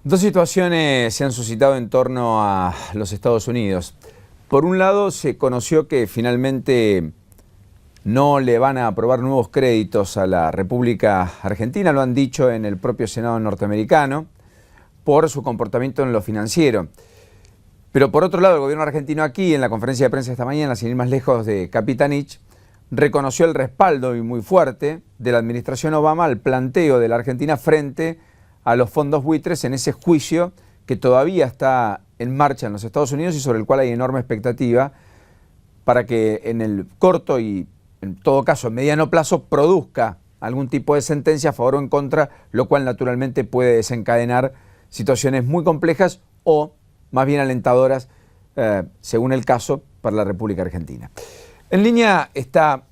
Dos situaciones se han suscitado en torno a los Estados Unidos. Por un lado, se conoció que finalmente no le van a aprobar nuevos créditos a la República Argentina, lo han dicho en el propio Senado norteamericano, por su comportamiento en lo financiero. Pero por otro lado, el gobierno argentino aquí, en la conferencia de prensa esta mañana, sin ir más lejos de Capitanich, reconoció el respaldo, y muy fuerte, de la administración Obama al planteo de la Argentina frente a los fondos buitres en ese juicio que todavía está en marcha en los Estados Unidos y sobre el cual hay enorme expectativa para que en el corto y, en todo caso, en mediano plazo, produzca algún tipo de sentencia a favor o en contra, lo cual naturalmente puede desencadenar situaciones muy complejas o más bien alentadoras, según el caso, para la República Argentina. En línea está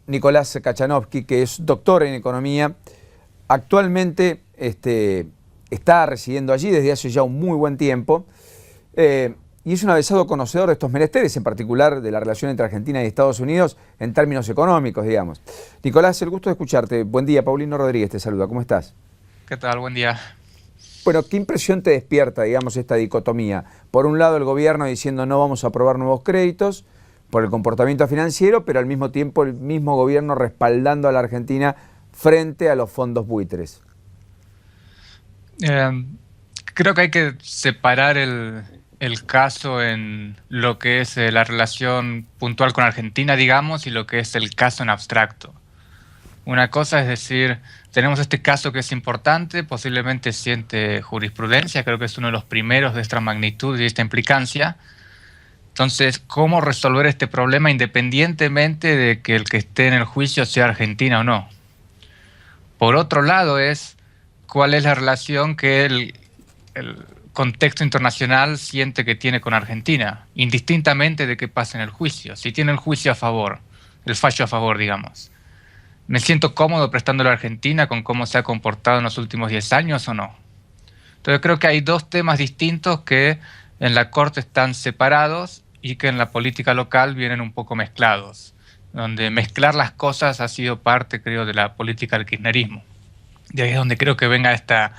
Nicolás Kachanovsky, que es doctor en economía. Actualmente está residiendo allí desde hace ya un muy buen tiempo y es un avezado conocedor de estos menesteres, en particular de la relación entre Argentina y Estados Unidos en términos económicos, digamos. Nicolás, el gusto de escucharte. Buen día, Paulino Rodríguez te saluda. ¿Cómo estás? ¿Qué tal? Buen día. Bueno, ¿qué impresión te despierta, digamos, esta dicotomía? Por un lado, el gobierno diciendo no vamos a aprobar nuevos créditos por el comportamiento financiero, pero al mismo tiempo el mismo gobierno respaldando a la Argentina frente a los fondos buitres. Creo que hay que separar el caso en lo que es la relación puntual con Argentina, digamos, y lo que es el caso en abstracto. Una cosa es decir, tenemos este caso que es importante, posiblemente siente jurisprudencia, creo que es uno de los primeros de esta magnitud y esta implicancia. Entonces, ¿cómo resolver este problema independientemente de que el que esté en el juicio sea Argentina o no? Por otro lado es cuál es la relación que el contexto internacional siente que tiene con Argentina, indistintamente de qué pase en el juicio. Si tiene el juicio a favor, el fallo a favor, digamos, ¿me siento cómodo prestándolo a Argentina con cómo se ha comportado en los últimos 10 años o no? Entonces creo que hay dos temas distintos que en la Corte están separados y que en la política local vienen un poco mezclados, donde mezclar las cosas ha sido parte, creo, de la política del kirchnerismo. De ahí es donde creo que venga esta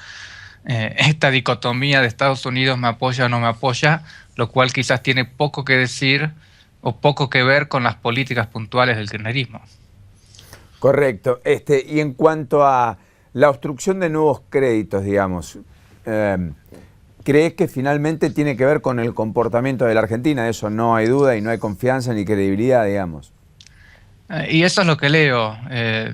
dicotomía de Estados Unidos me apoya o no me apoya, lo cual quizás tiene poco que decir o poco que ver con las políticas puntuales del kirchnerismo. Correcto. Y en cuanto a la obstrucción de nuevos créditos, digamos, ¿crees que finalmente tiene que ver con el comportamiento de la Argentina? De eso no hay duda y no hay confianza ni credibilidad, digamos. Y eso es lo que leo.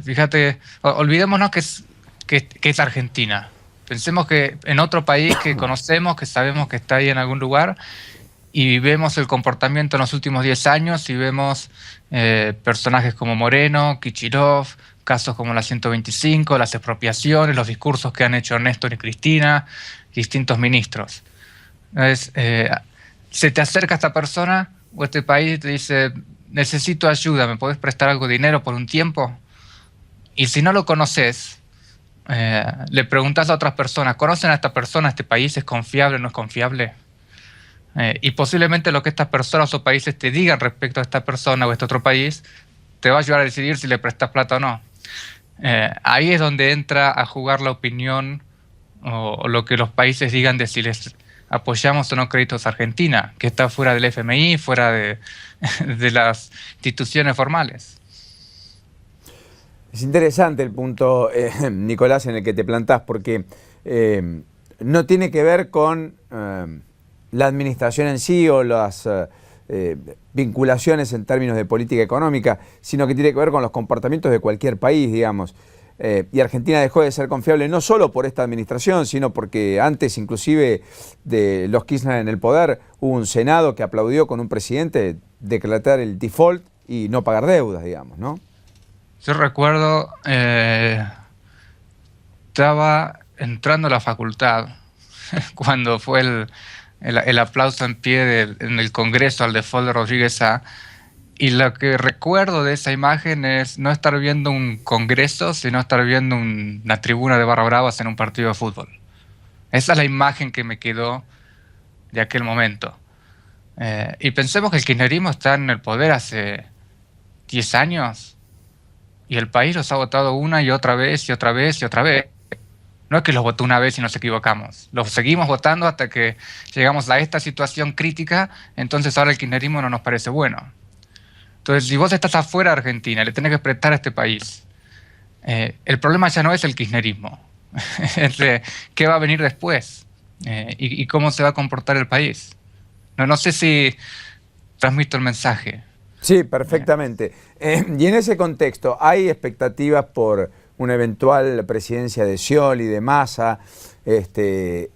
Fíjate, olvidémonos que es Argentina. Pensemos que en otro país que conocemos, que sabemos que está ahí en algún lugar, y vemos el comportamiento en los últimos 10 años y vemos personajes como Moreno, Kichilov, casos como la 125, las expropiaciones, los discursos que han hecho Néstor y Cristina, distintos ministros. Entonces, se te acerca esta persona o este país y te dice, necesito ayuda, ¿me podés prestar algo de dinero por un tiempo? Y si no lo conoces, le preguntas a otras personas, ¿conocen a esta persona, a este país? ¿Es confiable o no es confiable? Y posiblemente lo que estas personas o países te digan respecto a esta persona o a este otro país te va a ayudar a decidir si le prestas plata o no. Ahí es donde entra a jugar la opinión o lo que los países digan de si les apoyamos o no créditos a Argentina, que está fuera del FMI, fuera de las instituciones formales. Es interesante el punto, Nicolás, en el que te plantás, porque no tiene que ver con la administración en sí o las vinculaciones en términos de política económica, sino que tiene que ver con los comportamientos de cualquier país, digamos. Y Argentina dejó de ser confiable no solo por esta administración, sino porque antes inclusive de los Kirchner en el poder hubo un Senado que aplaudió con un presidente decretar el default y no pagar deudas, digamos, ¿no? Yo recuerdo, estaba entrando a la facultad cuando fue el aplauso en pie en el Congreso al default de Rodríguez Sá, y lo que recuerdo de esa imagen es no estar viendo un congreso, sino estar viendo una tribuna de barra bravas en un partido de fútbol. Esa es la imagen que me quedó de aquel momento. Y pensemos que el kirchnerismo está en el poder hace 10 años y el país los ha votado una y otra vez y otra vez y otra vez. No es que los votó una vez y nos equivocamos. Los seguimos votando hasta que llegamos a esta situación crítica, entonces ahora el kirchnerismo no nos parece bueno. Entonces, si vos estás afuera de Argentina, le tenés que prestar a este país. El problema ya no es el kirchnerismo, es de qué va a venir después y cómo se va a comportar el país. No sé si transmito el mensaje. Sí, perfectamente. Y en ese contexto, ¿hay expectativas por una eventual presidencia de Scioli, de Massa, de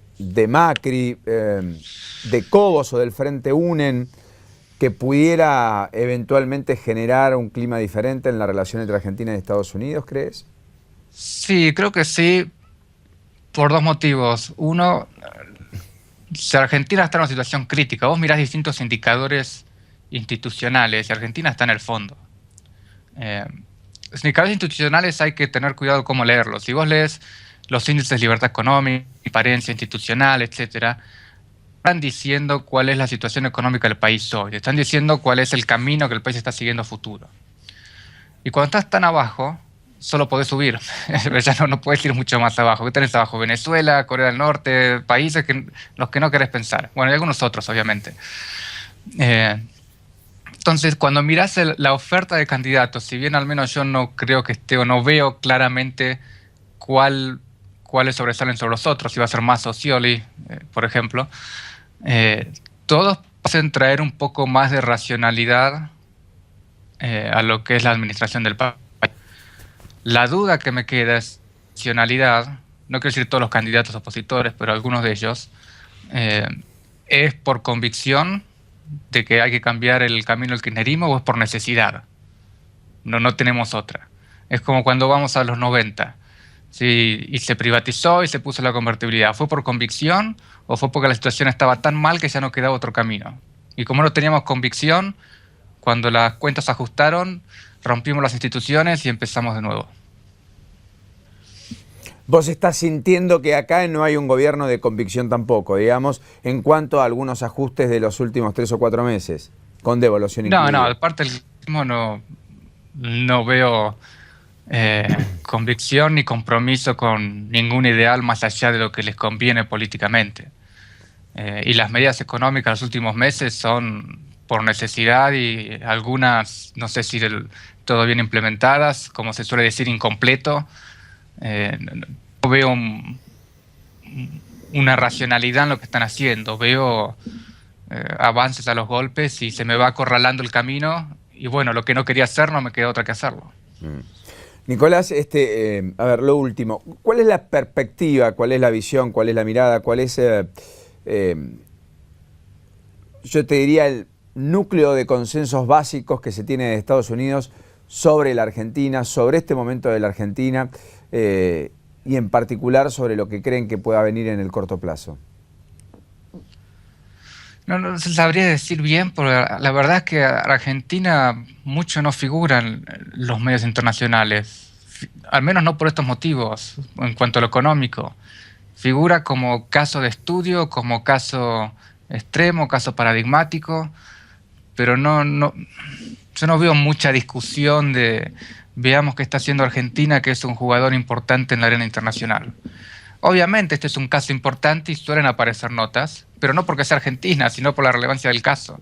Macri, de Cobos o del Frente UNEN, que pudiera eventualmente generar un clima diferente en la relación entre Argentina y Estados Unidos, crees? Sí, creo que sí, por dos motivos. Uno, si Argentina está en una situación crítica, vos mirás distintos indicadores institucionales y Argentina está en el fondo. Los indicadores institucionales hay que tener cuidado cómo leerlos. Si vos lees los índices de libertad económica, transparencia institucional, etcétera, están diciendo cuál es la situación económica del país hoy, están diciendo cuál es el camino que el país está siguiendo a futuro. Y cuando estás tan abajo, solo podés subir, ya no puedes ir mucho más abajo. ¿Qué tenés abajo? Venezuela, Corea del Norte, países los que no querés pensar. Bueno, y algunos otros, obviamente. Entonces, cuando mirás la oferta de candidatos, si bien al menos yo no creo que esté o no veo claramente cuáles sobresalen sobre los otros, si va a ser Massa o Scioli, por ejemplo, todos parecen traer un poco más de racionalidad a lo que es la administración del país. La duda que me queda es racionalidad, no quiero decir todos los candidatos opositores, pero algunos de ellos, es por convicción de que hay que cambiar el camino del kirchnerismo o es por necesidad. No tenemos otra. Es como cuando vamos a los 90, ¿sí? Y se privatizó y se puso la convertibilidad. ¿Fue por convicción o fue porque la situación estaba tan mal que ya no quedaba otro camino? Y como no teníamos convicción, cuando las cuentas se ajustaron, rompimos las instituciones y empezamos de nuevo. ¿Vos estás sintiendo que acá no hay un gobierno de convicción tampoco, digamos, en cuanto a algunos ajustes de los últimos 3 o 4 meses, con devolución incluida? No, de parte del kirchnerismo no veo convicción ni compromiso con ningún ideal más allá de lo que les conviene políticamente. Y las medidas económicas de los últimos meses son por necesidad y algunas, no sé si todo bien implementadas, como se suele decir, incompleto. No veo una racionalidad en lo que están haciendo. Veo avances a los golpes y se me va acorralando el camino y bueno, lo que no quería hacer no me queda otra que hacerlo. Nicolás, a ver, lo último, ¿cuál es la perspectiva, cuál es la visión, cuál es la mirada, cuál es, yo te diría, el núcleo de consensos básicos que se tiene de Estados Unidos sobre la Argentina, sobre este momento de la Argentina y en particular sobre lo que creen que pueda venir en el corto plazo? No se sabría decir bien, porque la verdad es que Argentina mucho no figura en los medios internacionales, al menos no por estos motivos, en cuanto a lo económico. Figura como caso de estudio, como caso extremo, caso paradigmático, pero yo no veo mucha discusión de veamos qué está haciendo Argentina, que es un jugador importante en la arena internacional. Obviamente este es un caso importante y suelen aparecer notas, pero no porque sea Argentina, sino por la relevancia del caso.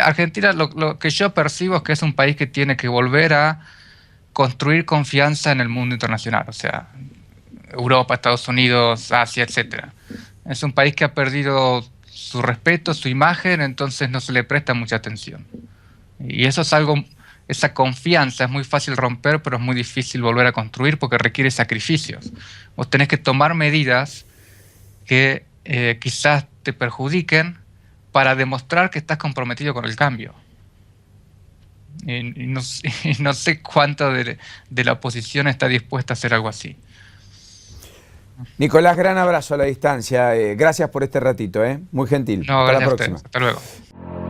Argentina, lo que yo percibo es que es un país que tiene que volver a construir confianza en el mundo internacional, o sea, Europa, Estados Unidos, Asia, etc. Es un país que ha perdido su respeto, su imagen, entonces no se le presta mucha atención. Y eso es algo, esa confianza es muy fácil romper, pero es muy difícil volver a construir porque requiere sacrificios. Vos tenés que tomar medidas que quizás te perjudiquen para demostrar que estás comprometido con el cambio. Y no sé cuánto de la oposición está dispuesta a hacer algo así. Nicolás, gran abrazo a la distancia. Gracias por este ratito, muy gentil. No, hasta la gracias a próxima. ustedes. Hasta luego.